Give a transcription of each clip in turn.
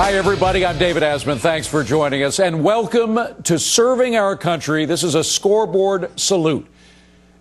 Hi, everybody. I'm David Asman. Thanks for joining us, and welcome to Serving Our Country. This is a scoreboard salute.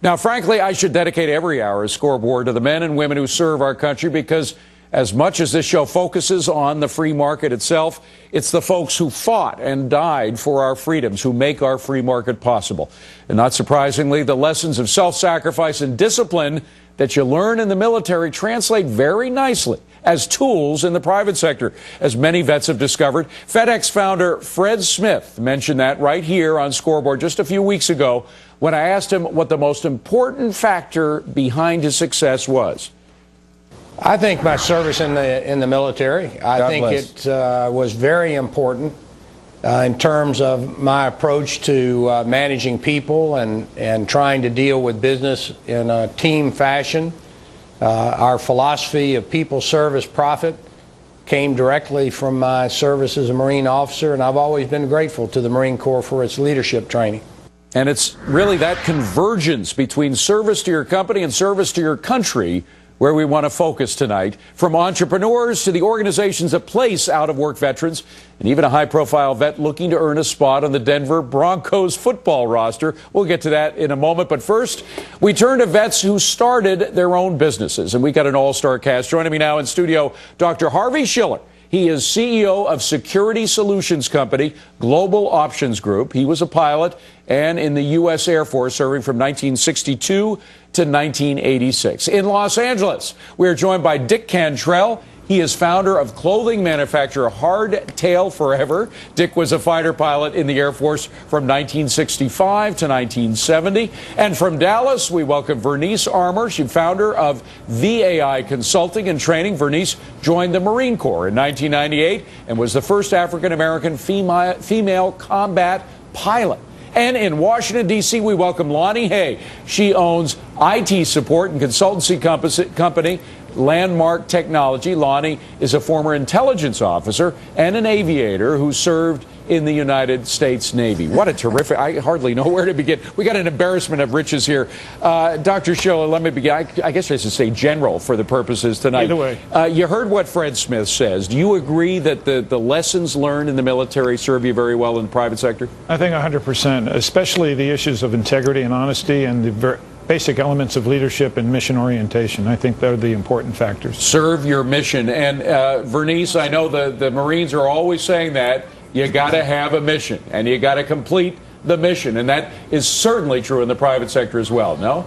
Now, frankly, I should dedicate every hour of scoreboard to the men and women who serve our country, because as much as this show focuses on the free market itself, it's the folks who fought and died for our freedoms who make our free market possible. And not surprisingly, the lessons of self-sacrifice and discipline that you learn in the military translate very nicely as tools in the private sector, as many vets have discovered. FedEx founder Fred Smith mentioned that right here on Scoreboard just a few weeks ago when I asked him what the most important factor behind his success was. I think my service in the military. I think it was very important in terms of my approach to managing people and trying to deal with business in a team fashion. Our philosophy of people, service, profit came directly from my service as a Marine officer, and I've always been grateful to the Marine Corps for its leadership training. And it's really that convergence between service to your company and service to your country where we want to focus tonight, from entrepreneurs to the organizations that place out-of-work veterans, and even a high-profile vet looking to earn a spot on the Denver Broncos football roster. We'll get to that in a moment, but first, we turn to vets who started their own businesses, and we got an all-star cast. Joining me now in studio, Dr. Harvey Schiller. He is CEO of Security Solutions Company, Global Options Group. He was a pilot and in the U.S. Air Force, serving from 1962 to 1986. In Los Angeles, we are joined by Dick Cantrell. He is founder of clothing manufacturer Hardtail Forever. Dick was a fighter pilot in the Air Force from 1965 to 1970. And from Dallas, we welcome Vernice Armour. She's founder of VAI Consulting and Training. Vernice joined the Marine Corps in 1998 and was the first African-American female combat pilot. And in Washington, D.C., we welcome Lani Hay. She owns IT support and consultancy company Lanmark Technology. Lani is a former intelligence officer and an aviator who served in the United States Navy. What a terrific, I hardly know where to begin. We got an embarrassment of riches here. Dr. Schiller, let me begin. I guess I should say general for the purposes tonight. Either way. You heard what Fred Smith says. Do you agree that the lessons learned in the military serve you very well in the private sector? I think 100%, especially the issues of integrity and honesty and the basic elements of leadership and mission orientation. I think they're the important factors. Serve your mission. And Vernice, I know the Marines are always saying that. You got to have a mission, and you got to complete the mission, and that is certainly true in the private sector as well, no?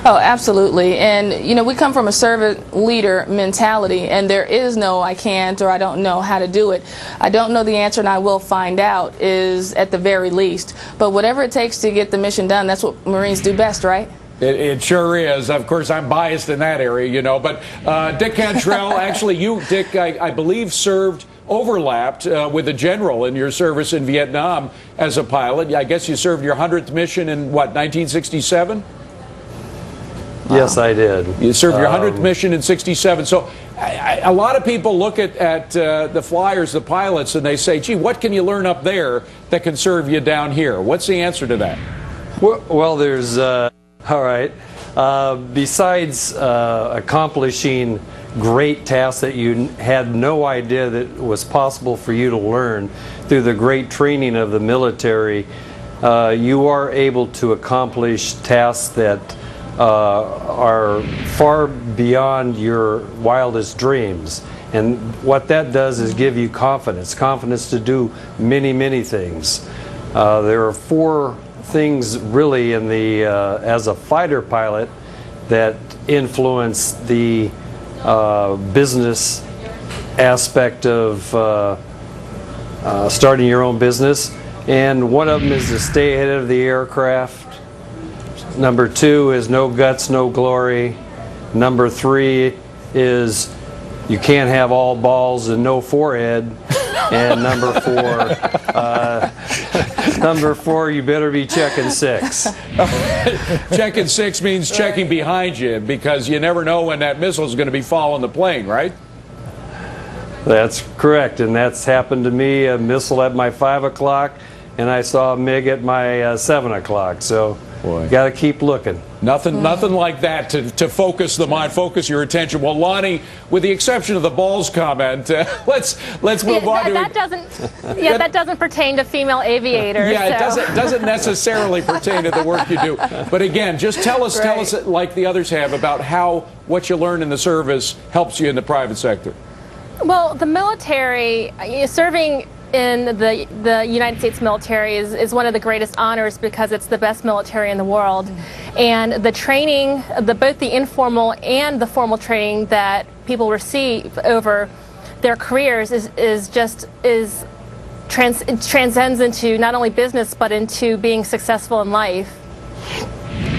Oh, absolutely. And, you know, we come from a servant leader mentality, and there is no I can't or I don't know how to do it. I don't know the answer, and I will find out, is at the very least. But whatever it takes to get the mission done, that's what Marines do best, right? It sure is. Of course, I'm biased in that area, you know. But Dick Cantrell, actually, you, Dick, I believe overlapped with a general in your service in Vietnam as a pilot. I guess you served your 100th mission in, what, 1967? Yes, I did. You served your 100th mission in 67. So a lot of people look at the flyers, the pilots, and they say, gee, what can you learn up there that can serve you down here? What's the answer to that? Well, there's, all right, besides accomplishing great tasks that you had no idea that was possible for you to learn through the great training of the military, you are able to accomplish tasks that are far beyond your wildest dreams. And what that does is give you confidence to do many, many things. There are four things really in the as a fighter pilot that influence the business aspect of starting your own business, and one of them is to stay ahead of the aircraft. Number two is no guts, no glory. Number three is you can't have all balls and no forehead. And number four, you better be checking six. Checking six means checking behind you, because you never know when that missile is going to be following the plane, right? That's correct, and that's happened to me. A missile at my 5 o'clock, and I saw a MiG at my 7 o'clock. So Boy. Got to keep looking. Nothing like that to focus the mind, focus your attention. Well, Lani, with the exception of the balls comment, let's move on. That doesn't pertain to female aviators. Yeah, so. it doesn't necessarily pertain to the work you do. But again, just tell us like the others have about how what you learn in the service helps you in the private sector. Well, the military, serving in the United States military is one of the greatest honors because it's the best military in the world. And the training, both the informal and the formal training that people receive over their careers transcends into not only business but into being successful in life.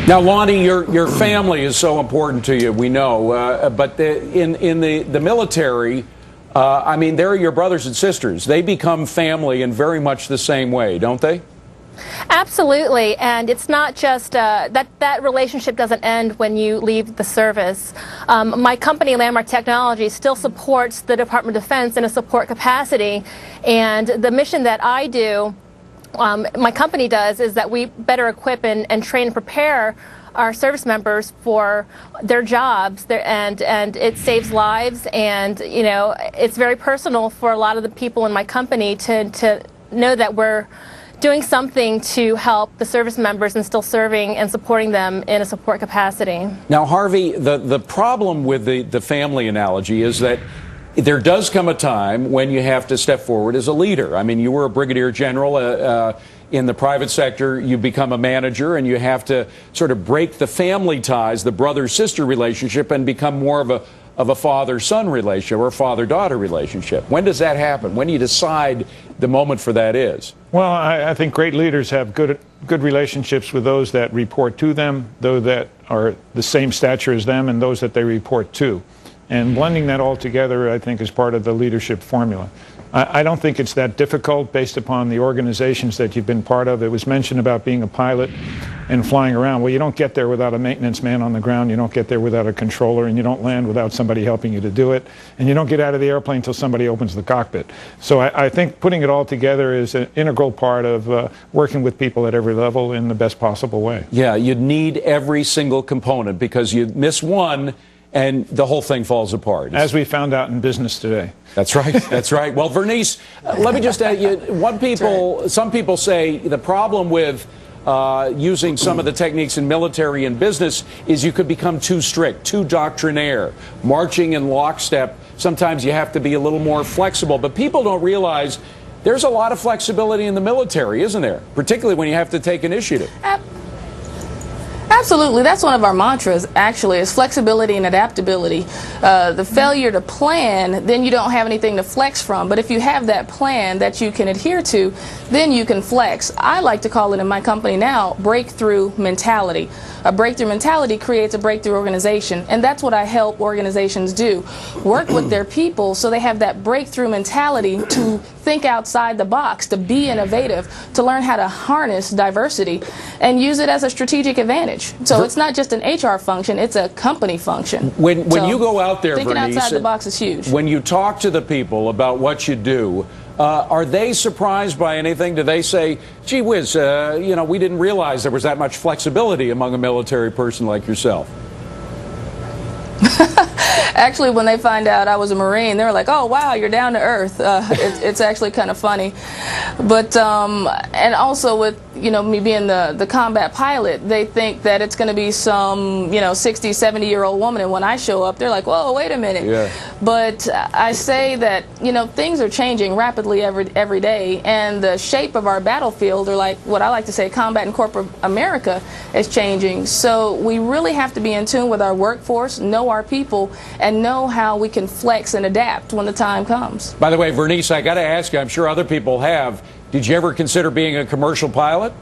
Now, Lani, your family is so important to you, we know, but in the military, I mean, they're your brothers and sisters. They become family in very much the same way, don't they? Absolutely, and it's not just that relationship doesn't end when you leave the service. My company, Lanmark Technology, still supports the Department of Defense in a support capacity, and the mission that I do, my company does, is that we better equip and train and prepare our service members for their jobs, and it saves lives, and you know, it's very personal for a lot of the people in my company to know that we're doing something to help the service members and still serving and supporting them in a support capacity. Now, Harvey, the problem with the family analogy is that there does come a time when you have to step forward as a leader. I mean, you were a brigadier general in the private sector. You become a manager, and you have to sort of break the family ties, the brother-sister relationship, and become more of a father-son relationship or father-daughter relationship. When does that happen? When do you decide the moment for that is? Well, I think great leaders have good relationships with those that report to them, those that are the same stature as them, and those that they report to. And blending that all together, I think, is part of the leadership formula. I don't think it's that difficult based upon the organizations that you've been part of. It was mentioned about being a pilot and flying around. Well, you don't get there without a maintenance man on the ground. You don't get there without a controller, and you don't land without somebody helping you to do it. And you don't get out of the airplane until somebody opens the cockpit. So I think putting it all together is an integral part of working with people at every level in the best possible way. Yeah, you need every single component, because you miss one and the whole thing falls apart. As we found out in business today. That's right. That's right. Well, Vernice, let me just add you. Some people say the problem with using some of the techniques in military and business is you could become too strict, too doctrinaire, marching in lockstep. Sometimes you have to be a little more flexible. But people don't realize there's a lot of flexibility in the military, isn't there? Particularly when you have to take initiative. Absolutely. That's one of our mantras, actually, is flexibility and adaptability. The failure to plan, then you don't have anything to flex from. But if you have that plan that you can adhere to, then you can flex. I like to call it in my company now breakthrough mentality. A breakthrough mentality creates a breakthrough organization, and that's what I help organizations do. Work with their people so they have that breakthrough mentality to think outside the box, to be innovative, to learn how to harness diversity and use it as a strategic advantage. So it's not just an HR function, it's a company function. When you go out there, thinking Vernice, outside the box is huge. When you talk to the people about what you do, are they surprised by anything? Do they say, gee whiz, you know, we didn't realize there was that much flexibility among a military person like yourself? Actually, when they find out I was a Marine, they were like, oh, wow, you're down to earth. It's actually kind of funny. But, and also with, you know, me being the combat pilot, they think that it's going to be some, you know, 60, 70-year-old woman. And when I show up, they're like, whoa, wait a minute. Yeah. But I say that, you know, things are changing rapidly every day. And the shape of our battlefield, or like what I like to say, combat in corporate America, is changing. So we really have to be in tune with our workforce, know our people, and know how we can flex and adapt when the time comes. By the way, Vernice, I got to ask you, I'm sure other people have, did you ever consider being a commercial pilot?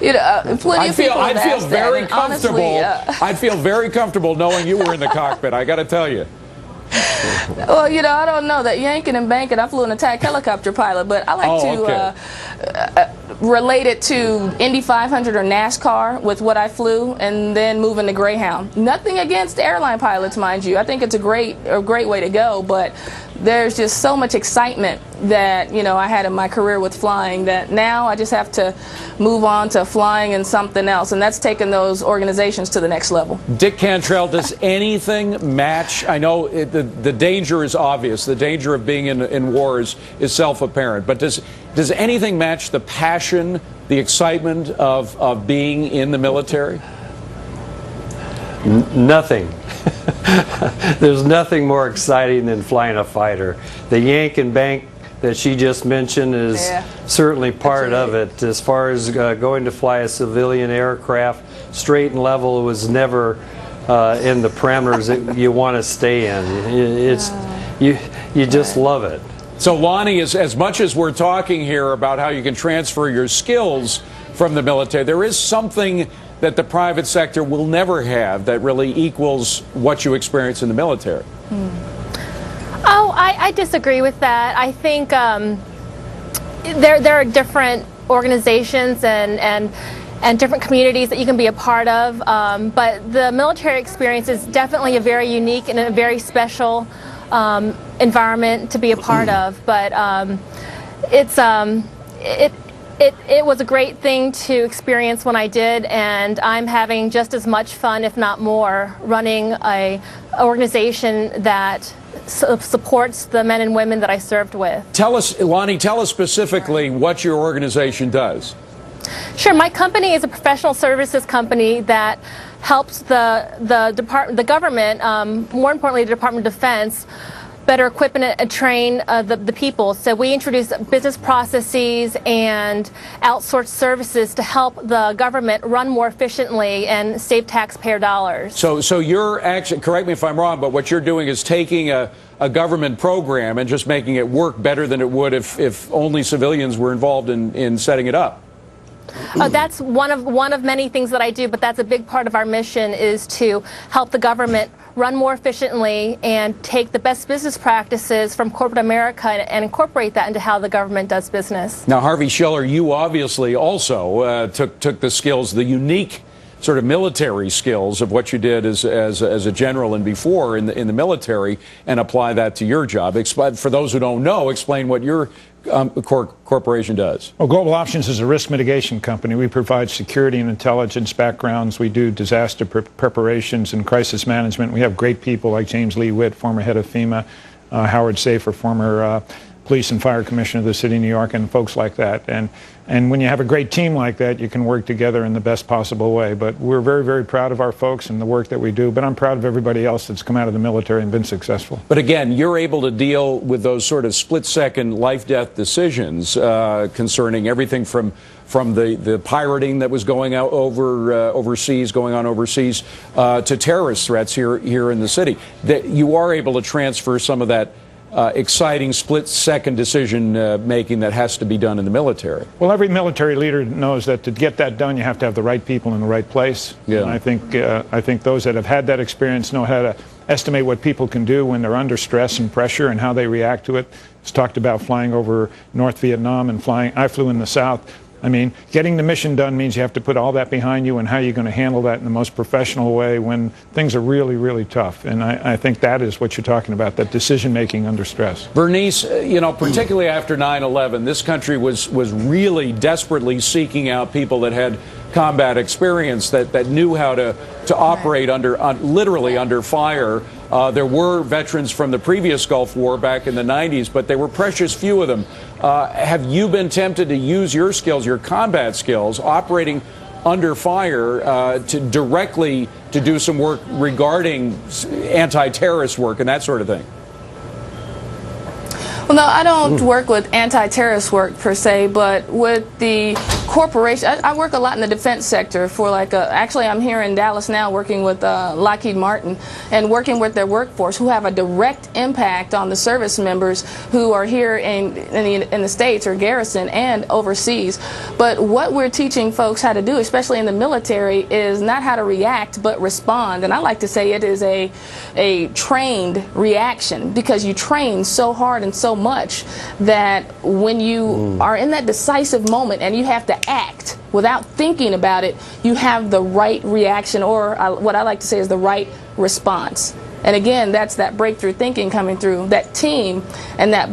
You know, plenty of people have asked that, and honestly, I'd feel very comfortable knowing you were in the cockpit, I got to tell you. Well, you know, I don't know that yanking and banking. I flew an attack helicopter pilot, but I like to relate it to Indy 500 or NASCAR with what I flew, and then moving to Greyhound. Nothing against airline pilots, mind you. I think it's a great way to go, but there's just so much excitement that, you know, I had in my career with flying that now I just have to move on to flying and something else, and that's taken those organizations to the next level. Dick Cantrell, does anything match? I know the danger is obvious. The danger of being in wars is self-apparent. But does anything match the passion, the excitement of being in the military? Nothing. There's nothing more exciting than flying a fighter. The yank and bank that she just mentioned is certainly part of it. As far as going to fly a civilian aircraft, straight and level was never in the parameters that you want to stay in. It's you just love it. So Lani, as much as we're talking here about how you can transfer your skills from the military, there is something that the private sector will never have that really equals what you experience in the military. Oh, I disagree with that. I think there are different organizations and different communities that you can be a part of, but the military experience is definitely a very unique and a very special environment to be a part of. But it was a great thing to experience when I did, and I'm having just as much fun, if not more, running an organization that supports the men and women that I served with. Tell us, Lani, tell us specifically what your organization does. Sure. My company is a professional services company that helps the government, more importantly the Department of Defense, better equip and train the people. So we introduce business processes and outsourced services to help the government run more efficiently and save taxpayer dollars. So you're actually, correct me if I'm wrong, but what you're doing is taking a government program and just making it work better than it would if only civilians were involved in setting it up. That's one of many things that I do, but that's a big part of our mission, is to help the government run more efficiently and take the best business practices from corporate America and incorporate that into how the government does business. Now, Harvey Schiller, you obviously also took the skills, the unique sort of military skills of what you did as a general and before in the military, and apply that to your job. For those who don't know, explain what your corporation does. Well, Global Options is a risk mitigation company. We provide security and intelligence backgrounds. We do disaster preparations and crisis management. We have great people like James Lee Witt, former head of FEMA, Howard Safer, former police and fire commissioner of the city of New York, and folks like that. And when you have a great team like that, you can work together in the best possible way. But we're very, very proud of our folks and the work that we do. But I'm proud of everybody else that's come out of the military and been successful. But again, you're able to deal with those sort of split-second life-death decisions concerning everything from the pirating that was going out overseas to terrorist threats here in the city. That you are able to transfer some of that exciting split-second decision making that has to be done in the military. Well, every military leader knows that to get that done, you have to have the right people in the right place. Yeah. And I think those that have had that experience know how to estimate what people can do when they're under stress and pressure and how they react to it. It's talked about flying over North Vietnam and I flew in the South. I mean, getting the mission done means you have to put all that behind you, and how you're going to handle that in the most professional way when things are really, really tough. And I think that is what you're talking about, that decision-making under stress. Bernice, you know, particularly after 9/11, this country was really desperately seeking out people that had combat experience, that knew how to operate literally under fire. There were veterans from the previous Gulf War back in the 90s, but there were precious few of them. Have you been tempted to use your skills, your combat skills, operating under fire to do some work regarding anti-terrorist work and that sort of thing? Well, no, I don't work with anti-terrorist work per se, but with the corporation. I work a lot in the defense sector for actually I'm here in Dallas now working with Lockheed Martin and working with their workforce who have a direct impact on the service members who are here in the States or garrison and overseas. But what we're teaching folks how to do, especially in the military, is not how to react but respond. And I like to say it is a trained reaction, because you train so hard and so much that when you are in that decisive moment and you have to act without thinking about it, you have the right reaction, or what I like to say is the right response. And again, that's that breakthrough thinking coming through, that team and that